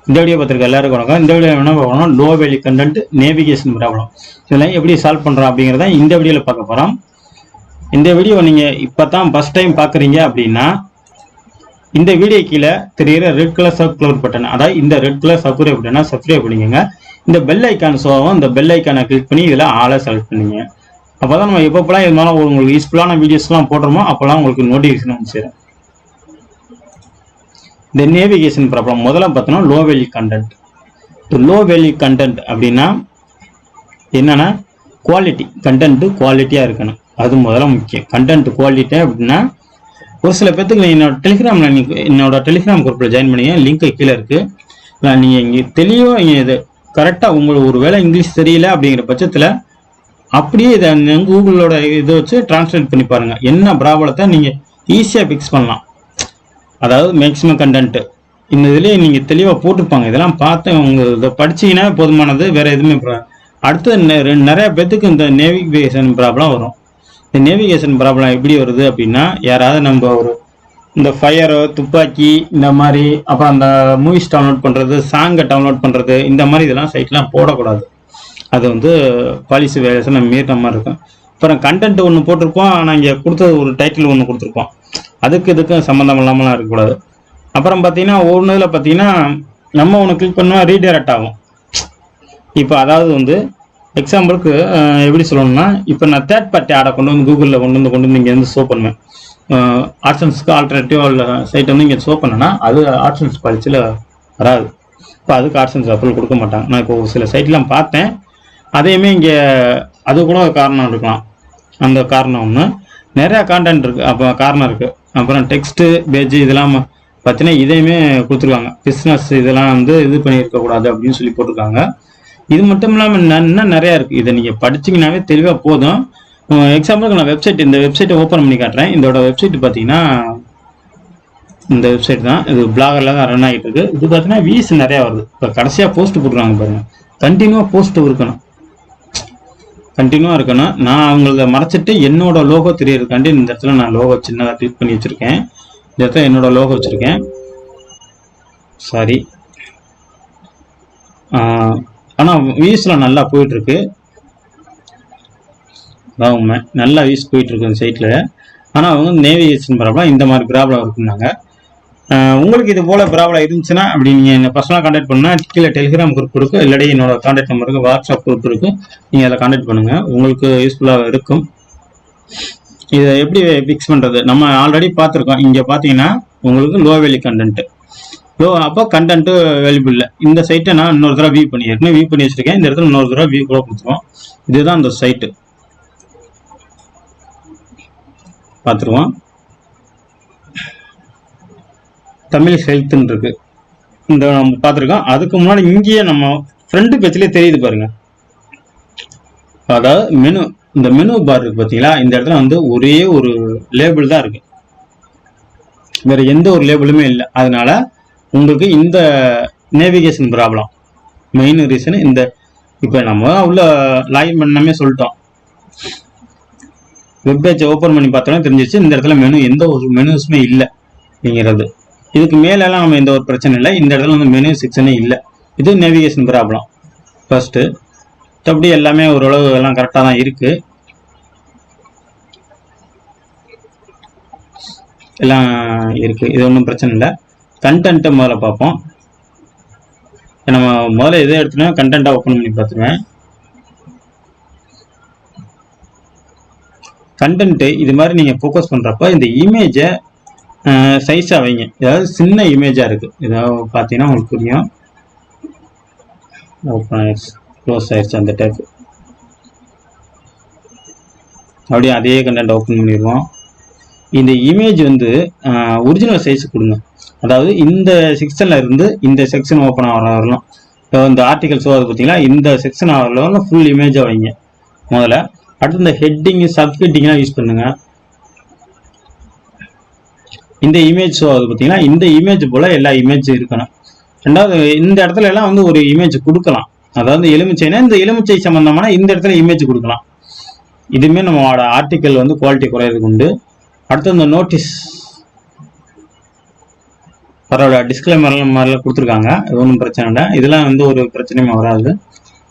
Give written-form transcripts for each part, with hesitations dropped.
இந்த வீடியோ பார்த்துருக்க எல்லாருக்கும் வணக்கம். இந்த வீடியோ என்ன பார்க்கணும், low value content navigation problem இதெல்லாம் எப்படி சால்வ் பண்ணுறோம் அப்படிங்கிறத இந்த வீடியோவில் பார்க்க போகிறோம். இந்த வீடியோ நீங்கள் இப்போ தான் ஃபஸ்ட் டைம் பார்க்குறீங்க அப்படின்னா இந்த வீடியோ கீழே தெரிகிற ரெட் கலர் சப்ஸ்கிரைப் பட்டன், அதாவது இந்த ரெட் கலர் சப்ஸ்கிரைப் பட்டனை சப்ஸ்கிரைப் பண்ணிக்கோங்க. இந்த பெல் ஐக்கான் ஷோவும் இந்த பெல் ஐக்கானை கிளிக் பண்ணி இதில் ஆளை செலக்ட் பண்ணிங்க. அப்போ தான் நம்ம எப்பப்போலாம் இது மாதிரி உங்களுக்கு யூஸ்ஃபுல்லான வீடியோஸ்லாம் போடுறோமோ அப்போலாம் உங்களுக்கு நோட்டிஃபிகேஷன் வந்து சேரும். இந்த நேவிகேஷன் ப்ராப்ளம் முதல்ல பார்த்தோன்னா low value content. Low value content அப்படின்னா என்னன்னா குவாலிட்டி, கண்டென்ட்டு குவாலிட்டியாக இருக்கணும், அது முதல்ல முக்கியம். கண்டென்ட் குவாலிட்டி அப்படின்னா ஒரு சில பேர்த்துக்கு என்னோட டெலிகிராம் குரூப்பில் ஜாயின் பண்ணிங்க, லிங்க் கீழே இருக்குது. நீங்கள் இங்கே தெளிவாக இங்கே இது கரெக்டாக உங்களுக்கு ஒரு வேளை இங்கிலீஷ் தெரியல அப்படிங்கிற பட்சத்தில் அப்படியே இதை கூகுளோட இதை வச்சு டிரான்ஸ்லேட் பண்ணி பாருங்கள். என்ன ப்ராப்ளத்தை நீங்கள் ஈஸியாக ஃபிக்ஸ் பண்ணலாம். அதாவது மேக்ஸிமம் கண்டென்ட் இந்த இதுலேயே நீங்கள் தெளிவாக போட்டிருப்பாங்க. இதெல்லாம் பார்த்து உங்கள் இதை படிச்சிங்கன்னா போதுமானது, வேறு எதுவுமே. அடுத்து நிறைய பேர்த்துக்கு இந்த நேவிகேஷன் ப்ராப்ளம் வரும். இந்த நேவிகேஷன் ப்ராப்ளம் எப்படி வருது அப்படின்னா, யாராவது நம்ம ஒரு இந்த ஃபயரோ துப்பாக்கி இந்த மாதிரி, அப்புறம் அந்த மூவிஸ் டவுன்லோட் பண்ணுறது, சாங்கை டவுன்லோட் பண்ணுறது, இந்த மாதிரி இதெல்லாம் சைட்லாம் போடக்கூடாது. அது வந்து பாலிசி வேலேஷன் நம்ம மீறின மாதிரி இருக்கும். அப்புறம் கண்டென்ட் ஒன்று போட்டிருப்போம், ஆனால் இங்கே கொடுத்தது ஒரு டைட்டில் ஒன்று கொடுத்துருப்போம், அதுக்கு இதுக்கும் சம்மந்தம் இல்லாமலாம் இருக்கக்கூடாது. அப்புறம் பார்த்தீங்கன்னா ஒன்று இதில் பார்த்தீங்கன்னா நம்ம ஒன்று கிளிக் பண்ணால் ரீடைரக்ட் ஆகும். இப்போ அதாவது வந்து எக்ஸாம்பிளுக்கு எப்படி சொல்லணும்னா, இப்போ நான் தேர்ட் பார்ட்டி ஆடை கொண்டு வந்து கூகுளில் கொண்டு வந்து இங்கே வந்து ஷோ பண்ணுவேன். ஆப்ஷன்ஸ்க்கு ஆல்டர்னேட்டிவ் சைட் வந்து இங்கே ஷோ பண்ணேன்னா அது ஆப்ஷன்ஸ் பாலிசியில் வராது. இப்போ அதுக்கு ஆப்ஷன்ஸ் அப்ரூவல் கொடுக்க மாட்டாங்க. நான் இப்போ ஒரு சில சைட்லாம் பார்த்தேன், அதையுமே இங்கே அது கூட காரணம் இருக்கலாம். அந்த காரணம் ஒன்று, நிறையா கான்டென்ட் இருக்குது, அப்போ காரணம் இருக்குது. அப்புறம் டெக்ஸ்ட்டு பேஜ் இதெல்லாம் பார்த்தீங்கன்னா இதையுமே கொடுத்துருக்காங்க. பிஸ்னஸ் இதெல்லாம் வந்து இது பண்ணியிருக்கக்கூடாது அப்படின்னு சொல்லி போட்டிருக்காங்க. இது மட்டும் இல்லாமல் இன்னும் நிறையா இருக்குது. இதை நீங்கள் படிச்சிங்கனாவே தெளிவாக போதும். எக்ஸாம்பிளுக்கு நான் இந்த வெப்சைட்டை ஓப்பன் பண்ணி காட்டுறேன். இதோட வெப்சைட் பார்த்தீங்கன்னா இந்த வெப்சைட் தான், இது பிளாகரில் தான் ரன் ஆகிட்டு இருக்குது. இது பார்த்தீங்கன்னா வியூஸ் நிறையா வருது. இப்போ கடைசியாக போஸ்ட் போட்டுருக்காங்க பாருங்கள். கண்டினியூவாக போஸ்ட் இருக்கணும். நான் அவங்கள மறைச்சிட்டு என்னோட லோகோ தெரியறதுக்காண்டி இந்த இடத்துல நான் லோகோ சின்னதாக கிளிக் பண்ணி வச்சுருக்கேன். இந்த இடத்துல என்னோட லோகோ வச்சுருக்கேன். சாரி, ஆனால் வியூஸில் நல்லா போயிட்டுருக்கு. அதான் உண்மை, நல்லா வியூஸ் போயிட்டுருக்கு அந்த சைட்டில். ஆனால் அவங்க நேவிகேஷன் ப்ராப்ளம் இந்த மாதிரி ப்ராப்ளம் இருக்குன்னாங்க. உங்களுக்கு இது போல் ப்ராப்ளம் இருந்துச்சுன்னா அப்படி நீங்கள் என்ன பர்சனலாக கான்டாக்ட் பண்ணால் கீழே டெலிகிராம் குரூப் இருக்குது, இல்லாட்டி என்னோட கான்டாக்ட் நம்பர் இருக்குது, வாட்ஸ்அப் குரூப் இருக்குது, நீங்கள் அதை கான்டாக்ட் பண்ணுங்கள், உங்களுக்கு யூஸ்ஃபுல்லாக இருக்கும். இதை எப்படி ஃபிக்ஸ் பண்ணுறது நம்ம ஆல்ரெடி பார்த்துருக்கோம். இங்கே பார்த்தீங்கன்னா உங்களுக்கு லோ வேல்யூ கண்டென்ட் அப்போ கண்டென்ட்டு வேல்யூபிள் இல்லை. இந்த சைட்டை நான் இன்னொரு தடவை வியூ பண்ணி வச்சுருக்கேன். இந்த இடத்துல இன்னொரு தடவை வியூ கூட கொடுத்துருவோம். இதுதான் அந்த சைட்டு, பார்த்துருவோம். தமிழ் ஹெல்த்ன்னு இருக்கு, இந்த நம்ம பார்த்துருக்கோம். அதுக்கு முன்னாடி இங்கேயே நம்ம ஃப்ரண்ட் பேஜ்லேயே தெரியுது பாருங்க. அதாவது மெனு, இந்த மெனு பார் இருக்கு பார்த்தீங்களா, இந்த இடத்துல வந்து ஒரே ஒரு லேபிள் தான் இருக்கு, வேற எந்த ஒரு லேபிளுமே இல்லை. அதனால உங்களுக்கு இந்த நேவிகேஷன் ப்ராப்ளம் மெயின் ரீசன் இந்த. இப்போ நம்ம உள்ள லாகின் பண்ணாமே சொல்லிட்டோம், வெப் பேஜை ஓப்பன் பண்ணி பார்த்தோன்னா தெரிஞ்சிச்சு இந்த இடத்துல எந்த ஒரு மெனுஸுமே இல்லை அப்படிங்கிறது. இதுக்கு மேலெல்லாம் நம்ம எந்த ஒரு பிரச்சனை இல்லை. இந்த இடத்துல வந்து மெனு செக்ஷனே இல்லை. இது நேவிகேஷன் ப்ராப்ளம் ஃபர்ஸ்ட்டு. அப்படி எல்லாமே ஓரளவு எல்லாம் கரெக்டாக தான் இருக்கு, எல்லாம் இருக்கு, இது ஒன்றும் பிரச்சனை இல்லை. கண்டென்ட்டை முதல்ல பார்ப்போம். நம்ம முதல்ல எதை எடுத்துனா கண்டென்ட்டாக ஓப்பன் பண்ணி பார்த்துருவேன். கண்டென்ட்டு இது மாதிரி நீங்கள் ஃபோக்கஸ் பண்ணுறப்ப இந்த இமேஜை சைஸாக வைங்க. ஏதாவது சின்ன இமேஜாக இருக்குது, ஏதாவது பார்த்தீங்கன்னா உங்களுக்கு புரியும். ஓப்பன் ஆயிடுச்சு, க்ளோஸ் ஆயிடுச்சு அந்த டைப். அப்படியே அதே கண்டென்ட் ஓப்பன் பண்ணிடுவோம். இந்த இமேஜ் வந்து ஒரிஜினல் சைஸ் கொடுங்க. அதாவது இந்த செக்ஷனில் இருந்து இந்த செக்ஷன் ஓப்பன் ஆகிற வரலாம். இப்போ இந்த ஆர்டிகல் ஷோ அது பார்த்தீங்கன்னா இந்த செக்ஷன் ஆகிறவங்க ஃபுல் இமேஜாக வைங்க முதல்ல. அடுத்து இந்த ஹெட்டிங்கு சப் ஹெட்டிங்லாம் யூஸ் பண்ணுங்கள். இந்த இமேஜ் ஷோ அது பார்த்தீங்கன்னா இந்த இமேஜ் போல் எல்லா இமேஜும் இருக்கணும். ரெண்டாவது இந்த இடத்துல எல்லாம் வந்து ஒரு இமேஜ் கொடுக்கலாம். அதாவது எலுமிச்சைனா இந்த எலுமிச்சை சம்பந்தமான இந்த இடத்துல இமேஜ் கொடுக்கலாம். இதுவுமே நம்மளோட ஆர்டிக்கல் வந்து குவாலிட்டி குறையிறதுக்கு உண்டு. அடுத்து இந்த நோட்டீஸ் பரவாயில்ல, டிஸ்கிளைமர்லாம் மாதிரிலாம் கொடுத்துருக்காங்க, அது ஒன்றும் பிரச்சனை இல்லை, இதெல்லாம் வந்து ஒரு பிரச்சனையும் வராது.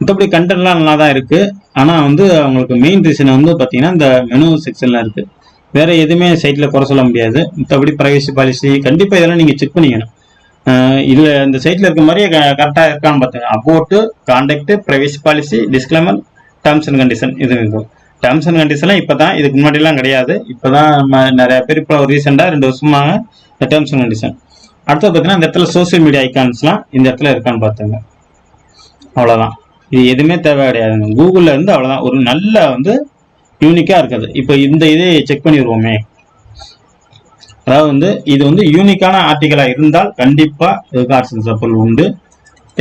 மற்றபடி கண்டென்ட்லாம் நல்லா தான் இருக்கு. ஆனால் வந்து அவங்களுக்கு மெயின் ரீசன் வந்து பார்த்தீங்கன்னா இந்த மெனு செக்ஷன்ல இருக்கு. வேற எதுவுமே சைட்ல குறை சொல்ல முடியாது. மற்றபடி பிரைவசி பாலிசி கண்டிப்பாக இதெல்லாம் நீங்கள் செக் பண்ணிக்கணும். இதுல இந்த சைட்ல இருக்க மாதிரியே கரெக்டா இருக்கான்னு பாத்துங்க. About, contact, privacy policy, disclaimer, terms and condition. இது இருக்கும். டேர்ம்ஸ் அண்ட் கண்டிஷன்லாம் இப்பதான், இதுக்கு முன்னாடி எல்லாம் கிடையாது. இப்பதான் நம்ம நிறைய பேர் இப்போ ரீசெண்டா 2 வருஷமாக இந்த டேர்ம்ஸ் அண்ட் கண்டிஷன். அடுத்து பாத்தீங்கன்னா இந்த இடத்துல சோசியல் மீடியா ஐக்கான்ஸ்லாம் இந்த இடத்துல இருக்கான்னு பாத்துங்க. அவ்வளவுதான். இது எதுவுமே தேவை கிடையாதுங்க. கூகுள்ல இருந்து அவ்வளவுதான். ஒரு நல்ல வந்து யூனிக்கா இருக்குது. இப்போ இந்த இதை செக் பண்ணிடுவோமே. அதாவது வந்து இது வந்து யூனிக்கான ஆர்டிகலா இருந்தால் கண்டிப்பா இதுக்கு ஆர்சன்ஸ் அப்ரூவல் உண்டு.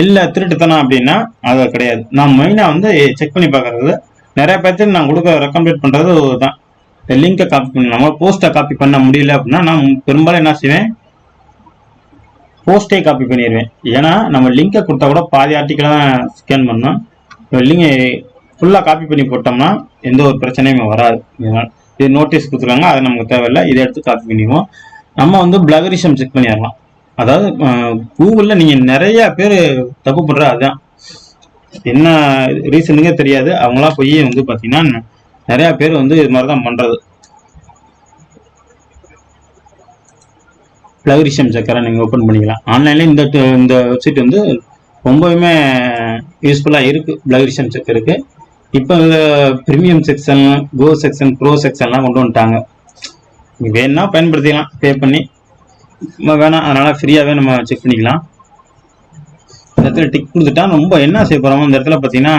இல்ல திருட்டுத்தனம் அப்படின்னா அது கிடையாது. நான் மெயினா வந்து செக் பண்ணி பாக்குறது, நிறைய பேர்த்து நான் கொடுக்க ரெக்கமெண்ட் பண்றது தான். லிங்கை காப்பி பண்ண, நம்ம போஸ்டை காப்பி பண்ண முடியல அப்படின்னா நான் பெரும்பாலும் என்ன செய்வேன், போஸ்டே காப்பி பண்ணிடுவேன். ஏன்னா நம்ம லிங்கை கொடுத்தா கூட பாதி ஆர்டிக்கலை தான் ஸ்கேன் பண்ணோம். லிங்கை ஃபுல்லா காப்பி பண்ணி போட்டோம்னா எந்த ஒரு பிரச்சனையுமே வராது. இது நோட்டீஸ் கொடுத்துருக்காங்க, அது நமக்கு தேவையில்லை, இதை எடுத்து காப்பி பண்ணிடுவோம். நம்ம வந்து பிளகரிசம் செக் பண்ணிடலாம். அதாவது கூகுள்ல நீங்க நிறைய பேர் தப்பு பண்ற, அதுதான் என்ன ரீசனுங்க தெரியாது. அவங்களா போய் வந்து பாத்தீங்கன்னா நிறைய பேர் வந்து இது மாதிரிதான் பண்றது. பிளகரிசம் செக்கரை நீங்க ஓபன் பண்ணிக்கலாம் ஆன்லைன்ல. இந்த வெப்சைட் வந்து ரொம்பவுமே யூஸ்ஃபுல்லா இருக்கு. பிளகரிசம் செக் இருக்கு. இப்போ பிரீமியம் செக்ஷன், கோ செக்ஷன், ப்ரோ செக்ஷன்லாம் கொண்டு வந்துட்டாங்க. வேணா பயன்படுத்திக்கலாம் பே பண்ணி, வேணாம் அதனால ஃப்ரீயாவே நம்ம செக் பண்ணிக்கலாம். இந்த இடத்துல டிக் கொடுத்துட்டா ரொம்ப என்ன செய்ய போறோமோ இந்த இடத்துல பார்த்தீங்கன்னா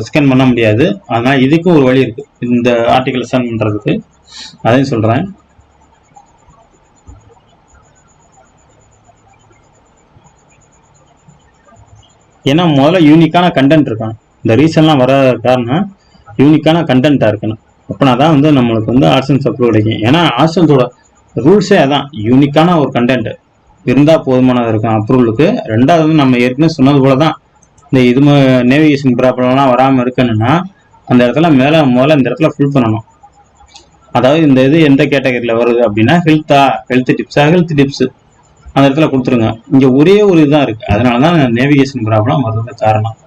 ஸ்கேன் பண்ண முடியாது. அதனால இதுக்கும் ஒரு வழி இருக்கு, இந்த ஆர்டிகல் ஸ்கேன் பண்றதுக்கு. அதையும் சொல்றேன். ஏன்னா முதல்ல யூனிக்கான கண்டென்ட் இருக்கணும். இந்த ரீசன்லாம் வர காரணம் யூனிக்கான கண்டென்ட்டா இருக்கணும். அப்படின்னா தான் வந்து நம்மளுக்கு வந்து ஆர்சன்ஸ் அப்ரூவ் கிடைக்கும். ஏன்னா ஆர்சன்ஸோட ரூல்ஸே அதான், யூனிக்கான ஒரு கண்டென்ட் இருந்தால் போதுமானது இருக்கும் அப்ரூவலுக்கு. ரெண்டாவது வந்து நம்ம ஏற்கனவே சொன்னது போல தான், இந்த இது நேவிகேஷன் ப்ராப்ளம்லாம் வராமல் இருக்கணும்னா அந்த இடத்துல முதல்ல இந்த இடத்துல ஃபில் பண்ணணும். அதாவது இந்த இது எந்த கேட்டகரியில் வருது அப்படின்னா ஹெல்த் டிப்ஸ் அந்த இடத்துல கொடுத்துருங்க. இங்க ஒரே ஒரு இதுதான் இருக்கு, அதனாலதான் நேவிகேஷன் ப்ராப்ளம் வர்றது காரணம்.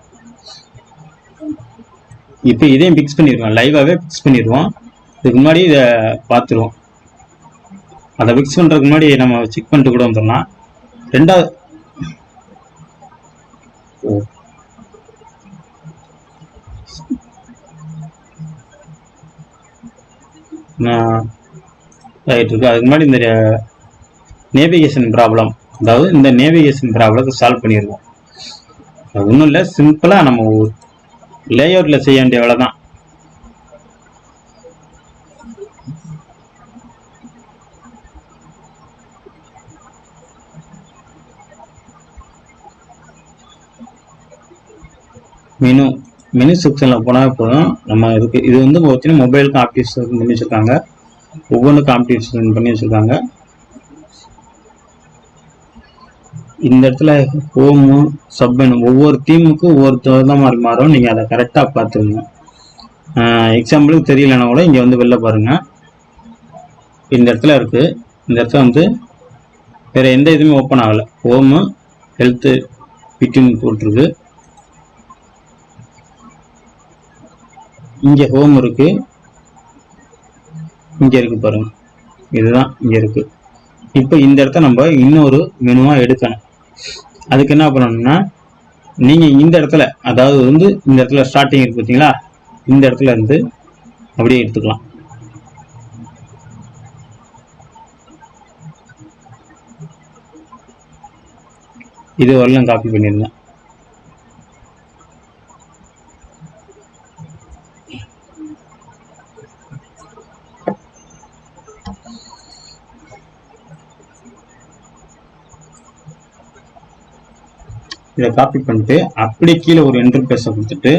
இப்ப இதையும் பிக்ஸ் பண்ணிடுவோம், லைவாவே பிக்ஸ் பண்ணிடுவோம். இதுக்கு முன்னாடி இதை பார்த்துருவோம். அதை பிக்ஸ் பண்றதுக்கு முன்னாடி நம்ம செக் பண்ணிட்டு கூட வந்துடலாம். ரெண்டாவது ரைட் இருக்கு. அதுக்கு முன்னாடி இந்த நேவிகேஷன் ப்ராப்ளம், அதாவது இந்த நேவிகேஷன் ப்ராப்ளத்தை சால்வ் பண்ணிடுவோம். ஒன்றும் இல்லை, சிம்பிளா நம்ம லேஅவுட்ல செய்ய வேண்டிய வேலை தான். மெனு செக்ஷன்ல போனா போதும். நம்ம இதுக்கு இது வந்து பார்த்தீங்கன்னா மொபைலுக்கு ஆப்டிவேஷன் பண்ணி வச்சிருக்காங்க, ஒவ்வொன்றுக்கும் ஆப்டிவேஷன் பண்ணி வச்சிருக்காங்க. இந்த இடத்துல ஹோமு, சப்மெனு ஒவ்வொரு தீமுக்கும் ஒவ்வொரு தான் மாதிரி மாறும். நீங்கள் அதை கரெக்டாக பார்த்துருங்க. எக்ஸாம்பிளுக்கு தெரியலன்னா கூட இங்கே வந்து வெளில பாருங்க, இந்த இடத்துல இருக்கு. இந்த இடத்துல வந்து வேற எந்த இதுவுமே ஓப்பன் ஆகலை. ஹோமு, ஹெல்த்து, பிடின்னு போட்டிருக்கு. இங்கே ஹோம் இருக்கு, இங்கே இருக்கு பாருங்க, இதுதான் இங்கே இருக்கு. இப்போ இந்த இடத்த நம்ம இன்னொரு மெனுவாக எடுக்கணும். அதுக்கு என்ன பண்ணணும்னா, நீங்கள் இந்த இடத்துல, அதாவது வந்து இந்த இடத்துல ஸ்டார்டிங் இருக்கு பார்த்தீங்களா, இந்த இடத்துல இருந்து அப்படியே எடுத்துக்கலாம். இது வரலாம் காப்பி பண்ணிருந்தேன். இதை காப்பி பண்ணிட்டு அப்படியே கீழே ஒரு என்டர் பேச கொடுத்துட்டு,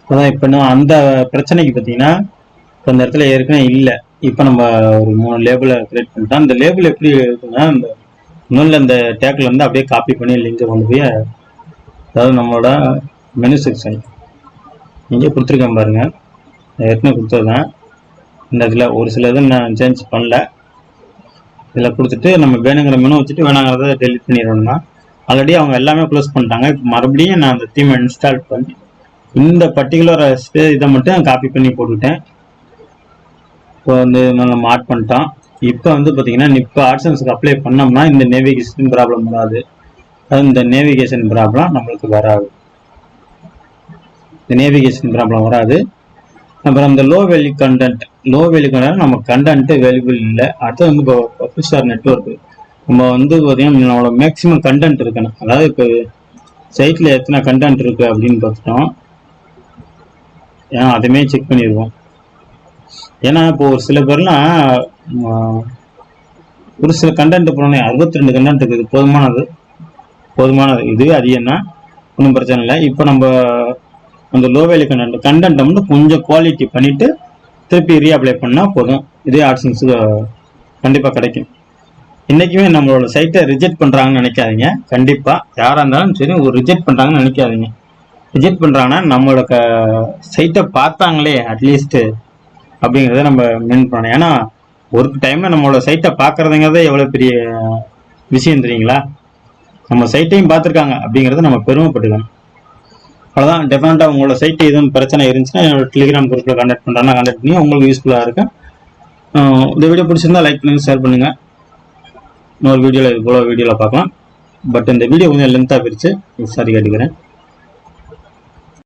அதான் இப்போ நான் அந்த பிரச்சனைக்கு பார்த்தீங்கன்னா இப்போ இந்த இடத்துல ஏற்கனவே இல்லை. இப்போ நம்ம ஒரு 3 லேபிளை கிரியேட் பண்ணிட்டோம். அந்த லேபிள் எப்படி இருக்குன்னா, அந்த இன்னொன்று அந்த டேக்ல இருந்து அப்படியே காப்பி பண்ணி லிங்கை கொண்டு போய், அதாவது நம்மளோட மெனு செக்ஷன் இங்கே கொடுத்துருக்கேன் பாருங்க, ஏற்கனவே கொடுத்தது தான். இந்த இதில் ஒரு சில இதை நான் சேஞ்ச் பண்ணல. இதில் கொடுத்துட்டு நம்ம வேணுங்கிற மெனு வச்சுட்டு வேணாங்கிறத டெலிட் பண்ணிடணும்னா ஆல்ரெடி அவங்க எல்லாமே க்ளோஸ் பண்ணிட்டாங்க. இப்போ மறுபடியும் நான் அந்த தீமை இன்ஸ்டால் பண்ணி இந்த பர்டிகுலர் இதை மட்டும் காப்பி பண்ணி போட்டுவிட்டேன். இப்போ வந்து நம்ம ஆட் பண்ணிட்டோம். இப்போ வந்து பார்த்தீங்கன்னா இப்போ ஆட்சன்ஸுக்கு அப்ளை பண்ணோம்னா இந்த நேவிகேஷன் ப்ராப்ளம் வராது. இந்த நேவிகேஷன் ப்ராப்ளம் நம்மளுக்கு வராது. இந்த நேவிகேஷன் ப்ராப்ளம் வராது. அப்புறம் இந்த லோ வேல்யூ கண்டென்ட் நம்ம கண்டென்ட் வேல்யூபிள் இல்லை. அடுத்து வந்து இப்போ பப்ளிஷர் நெட்வொர்க் நம்ம வந்து பார்த்தீங்கன்னா நம்மளோட மேக்ஸிமம் கண்டென்ட் இருக்கணும். அதாவது இப்போ சைட்டில் எத்தனை கண்டென்ட் இருக்கு அப்படின்னு பார்த்துட்டோம். ஏன்னா அதுமே செக் பண்ணிடுவோம். ஏன்னா இப்போ ஒரு சில பேர்லாம் ஒரு சில கண்டென்ட் போனோன்னே 62 கண்டென்ட் இருக்குது, போதுமானது. இதுவே அதிகம்னா ஒன்றும் பிரச்சனை இல்லை. இப்போ நம்ம அந்த லோ வேல்யூ கண்டென்ட் வந்து கொஞ்சம் குவாலிட்டி பண்ணிட்டு திருப்பி ரீஅப்ளை பண்ணால் போதும். இதே ஆட்சன்ஸுக்கு கண்டிப்பாக கிடைக்கும். இன்னைக்குமே நம்மளோட சைட்டை ரிஜெக்ட் பண்ணுறாங்கன்னு நினைக்காதீங்க. கண்டிப்பாக யாராக இருந்தாலும் சரி ஒரு ரிஜெக்ட் பண்ணுறாங்கன்னு நினைக்காதீங்க. ரிஜெக்ட் பண்ணுறாங்கன்னா நம்மளோட சைட்டை பார்த்தாங்களே அட்லீஸ்ட்டு அப்படிங்கிறத நம்ம மெயின் பண்ணணும். ஏன்னா ஒரு டைமில் நம்மளோட சைட்டை பார்க்குறதுங்கிறதே எவ்வளோ பெரிய விஷயம் தெரியுங்களா? நம்ம சைட்டையும் பார்த்துருக்காங்க அப்படிங்கிறத நம்ம பெருமைப்பட்டுக்கணும். அவ்வளோதான். டெஃபினட்டாக உங்களோட சைட்டு எதுவும் பிரச்சனை இருந்துச்சுன்னா என்னோட டெலிகிராம் குரூப்பில் கான்டாக்ட் பண்ணி உங்களுக்கு யூஸ்ஃபுல்லாக இருக்கும். இந்த வீடியோ பிடிச்சிருந்தா லைக் பண்ணுங்கள், ஷேர் பண்ணுங்கள். இன்னொரு வீடியோவில் இது போல வீடியோவில் பார்க்கலாம். பட் இந்த வீடியோ கொஞ்சம் லென்த்தாக பிரித்து சாரி கேட்டுக்கிறேன்.